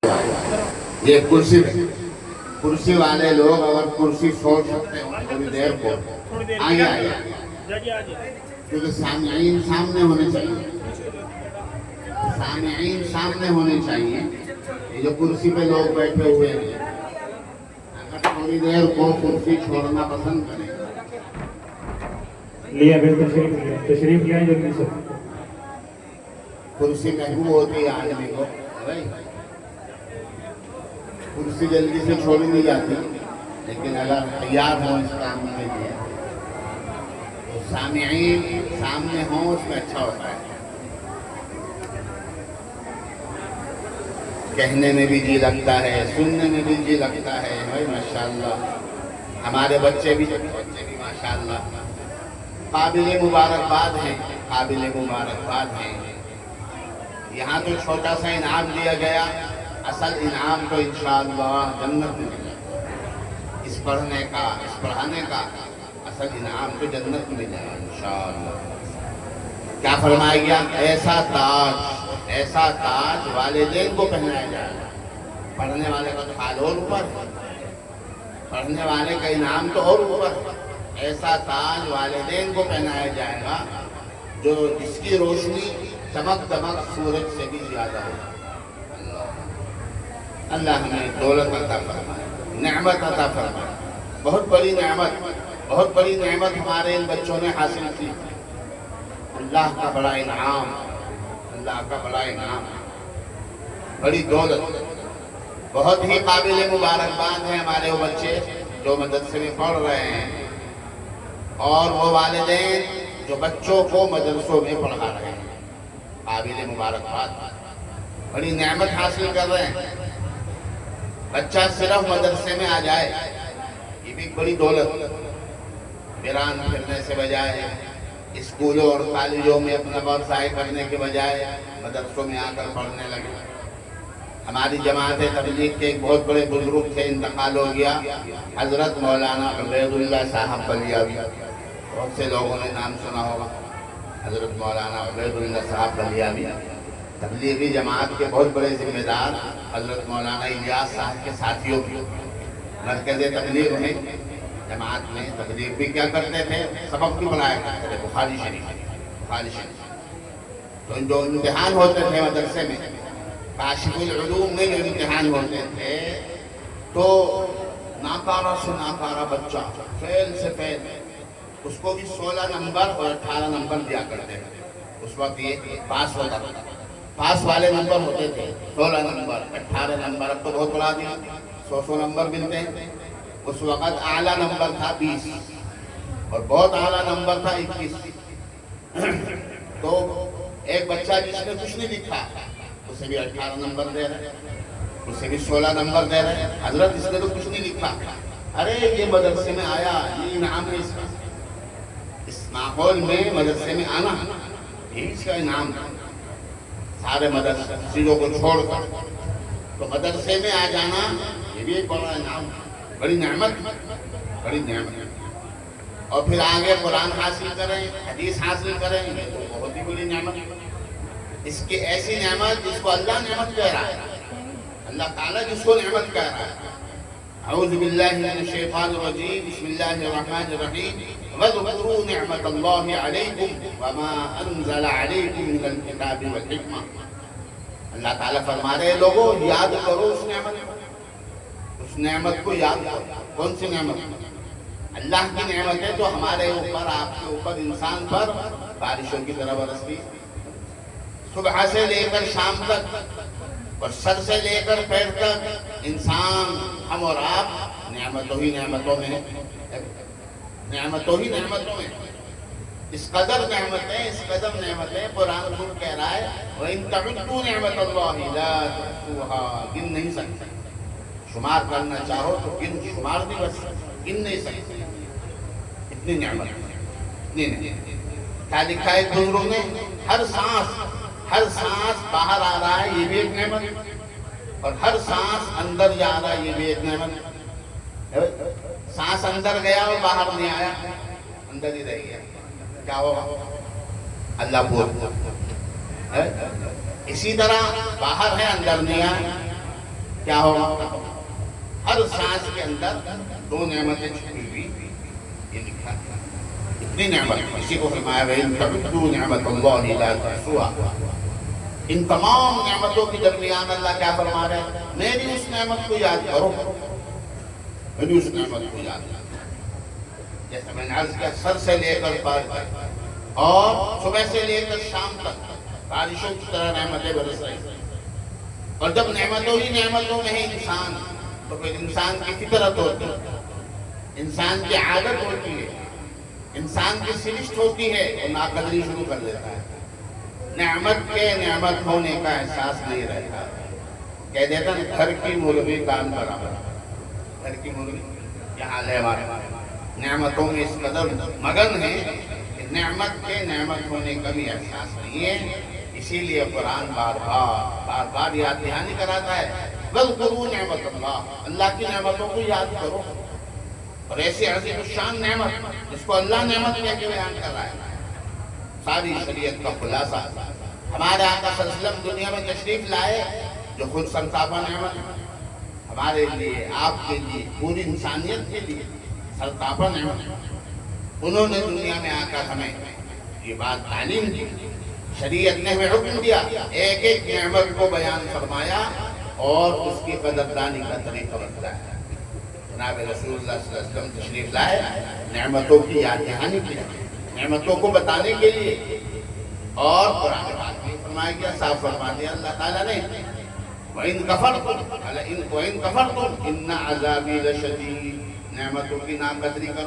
یہ کرسی والے لوگ اگر کرسی چھوڑ سکتے ہوں تھوڑی دیر کو آگے آئے، کیونکہ سامعین سامنے ہونے چاہیے، سامعین سامنے ہونے چاہیے. یہ جو کرسی پہ لوگ بیٹھے ہوئے ہیں اگر تھوڑی دیر کو کرسی چھوڑنا پسند کریں. لیا تشریف لیا جلدی سے. کرسی محبوب ہوتی ہے آدمی کو، کرسی جلدی سے چھوڑی نہیں جاتی، لیکن اگر تیار ہوں اس کام کے لیے تو سامعین سامنے ہوں اس میں اچھا ہوتا ہے. کہنے میں بھی جی لگتا ہے، سننے میں بھی جی لگتا ہے. بھائی ماشاءاللہ ہمارے بچے بھی ماشاءاللہ قابل مبارکباد ہیں، قابل مبارکباد ہیں. یہاں تو چھوٹا سا انعام دیا گیا، اصل انعام تو انشاءاللہ جنت میں ملے گا. اس پڑھنے کا، اس پڑھانے کا اصل انعام تو جنت میں ملے گا انشاءاللہ. کیا فرمایا گیا؟ ایسا تاج والدین کو پہنایا جائے گا. پڑھنے والے کا تو حال اور اوپر، پڑھنے والے کا انعام تو اور اوپر. ایسا تاج والدین کو پہنایا جائے گا جو جس کی روشنی چمک دمک سورج سے بھی زیادہ ہو. اللہ ہمیں دولت عطا فرمائے، نعمت عطا فرمائے. بہت بڑی نعمت ہمارے ان بچوں نے حاصل کی. اللہ کا بڑا انعام، اللہ کا بڑا انعام، بڑی دولت. بہت ہی قابل مبارکباد ہیں ہمارے وہ بچے جو مدرسے میں پڑھ رہے ہیں، اور وہ والدین جو بچوں کو مدرسوں میں پڑھا رہے ہیں. قابل مبارکباد، بڑی نعمت حاصل کر رہے ہیں. بچہ صرف مدرسے میں آ جائے یہ بھی بڑی دولت. بیران پھرنے سے بجائے اسکولوں اور کالجوں میں اپنا وقت ضائع کرنے کے بجائے مدرسوں میں آ کر پڑھنے لگے. ہماری جماعت تبلیغ کے ایک بہت بڑے بزرگ تھے، انتقال ہو گیا، حضرت مولانا عبید اللہ صاحب بلیاوی. بہت سے لوگوں نے نام سنا ہوگا. حضرت مولانا عبید اللہ صاحب بلیاوی تبلیغی جماعت کے بہت بڑے ذمہ دار، حضرت مولانا الیاس صاحب کے ساتھیوں بھی. مرکز تبلیغ میں جماعت میں تبلیغ بھی کیا کرتے تھے، سبق بھی پڑھایا کرتے تھے بخاری شریف. تو جو امتحان ہوتے تھے مدرسے میں، کاشف العلوم میں جو امتحان ہوتے تھے، تو ناکارہ سے ناکارہ بچہ، فیل سے فیل، اس کو بھی 16 نمبر اور 18 نمبر دیا کرتے تھے. اس وقت یہ پاس ہوتا تھا، پاس والے نمبر ہوتے تھے 16 نمبر 18 نمبر. اب تو بہت بڑھا دیا، 100 نمبر ملتے ہیں. اس وقت اعلیٰ نمبر تھا 20 اور بہت اعلیٰ نمبر تھا 21. تو ایک بچہ جس نے کچھ نہیں لکھا اسے بھی 18 نمبر دے رہے، اسے بھی 16 نمبر دے رہے. حضرت اس نے تو کچھ نہیں لکھا، ارے یہ مدرسے میں آیا، یہ انعام ہے اس کا. اس ماحول میں مدرسے میں آنا یہ اس کا انعام تھا. سارے مدرسے چیزوں کو چھوڑ کر تو مدرسے میں آ جانا یہ بھی ایک بڑا انعام، بڑی نعمت. اور پھر آگے قرآن حاصل کریں، حدیث حاصل کریں، یہ تو بہت ہی بڑی نعمت. اس کی ایسی نعمت جس کو اللہ نعمت کہہ رہا ہے، اللہ تعالیٰ جس کو نعمت کہہ رہا ہے. اعوذ باللہ من الشیطان الرجیم، بسم اللہ الرحمن الرحیم. وَاذْكُرُوا نِعْمَةَ اللَّهِ عَلَيْكُمْ وَمَا أَنزَلَ عَلَيْكُمْ مِنَ الْكِتَابِ وَالْحِكْمَةِ. اللہ تعالیٰ فرما رہے ہیں لوگوں یاد کرو اس نعمت کو یاد کرو. کون سی نعمت؟ اللہ کی نعمت ہے جو ہمارے اوپر، آپ کے اوپر، انسان پر بارشوں کی طرح برستی. صبح سے لے کر شام تک اور سر سے لے کر پیر تک انسان، ہم اور آپ نعمتوں ہی نعمتوں میں، اس قدر نعمتیں قرآن خود کہہ رہا ہے وَإِن تَعُدُّوا نِعْمَةَ اللَّهِ لَا تُحْصُوهَا. گن نہیں سکتے، شمار کرنا چاہو تو شمار نہیں کر سکتے، گن نہیں سکتے. اتنی نعمت. کیا لکھا ہے بزرگوں نے؟ ہر سانس باہر آ رہا ہے یہ بھی ایک نعمت، اور ہر سانس اندر جا رہا ہے یہ بھی ایک نعمت. سانس اندر گیا اور باہر نہیں آیا، اندر ہی رہ گیا، کیا ہوگا؟ اللہ بول. اسی طرح باہر ہے اندر نہیں آیا. کیا ہوگا؟ ہر سانس کے اندر دو نعمتیں چھپی ہوئی، یہ لکھا ہے۔ اتنی نعمت، اسی کو فرمایا وَإِن تَعُدُّوا نِعْمَتَ اللَّهِ لَا تُحْصُوهَا۔ ان تمام نعمتوں کے درمیان اللہ کیا فرما رہے ہیں؟ میری اس نعمت کو یاد کرو، میری اس نعمت کو یاد کرو۔ جیسے میں نے عرض کیا، سر سے لے کر پار تک اور صبح سے لے کر شام تک بارشوں کی طرح نعمتیں برس رہی ہیں۔ اور جب نعمتوں ہی نعمتوں میں ہے انسان، تو پھر انسان کی فطرت ہوتی ہے، انسان کی عادت ہوتی ہے، انسان کی سرشت ہوتی ہے، اور ناقدری شروع کر دیتا ہے۔ نعمت کے نعمت ہونے کا احساس نہیں رہتا، کہہ دیتا نا گھر کی مرغی کان برابر، گھر کی مرغی یہ حال ہے ہمارا، نعمتوں میں اس قدر مگن ہے کہ نعمت کے نعمت ہونے کا بھی احساس نہیں ہے۔ اسی لیے قرآن بار بار یاد دہانی کراتا ہے، وَاذْكُرُوا نِعْمَتَ اللَّهِ، اللہ کی نعمتوں کو یاد کرو۔ اور ایسی عظیم الشان نعمت جس کو اللہ نعمت کہہ کے بیان کر رہا ہے، ساری شریعت کا خلاصہ ہمارے آقا صلی اللہ علیہ وسلم دنیا میں تشریف لائے، جو خود سرتاپا نعمت ہے ہمارے لیے، آپ کے لیے، پوری انسانیت کے لیے سرتاپا نعمت ہے۔ انہوں نے دنیا میں آ کر ہمیں یہ بات تعلیم دی، شریعت نے ہمیں حکم دیا، ایک ایک نعمت کو بیان فرمایا اور اس کی قدردانی کا طریقہ بتایا۔ جناب رسول اللہ صلی اللہ علیہ وسلم تشریف لائے نعمتوں کی یاد دہانی کی، نعمتوں کو بتانے کے لیے، اور قرآن پاک میں فرمایا گیا، صاف فرما دیا اللہ تعالیٰ نے، وَإِن كَفَرْتُمْ إِنَّ عَذَابِي لَشَدِيدٌ، نعمتوں کی ناقدری کرو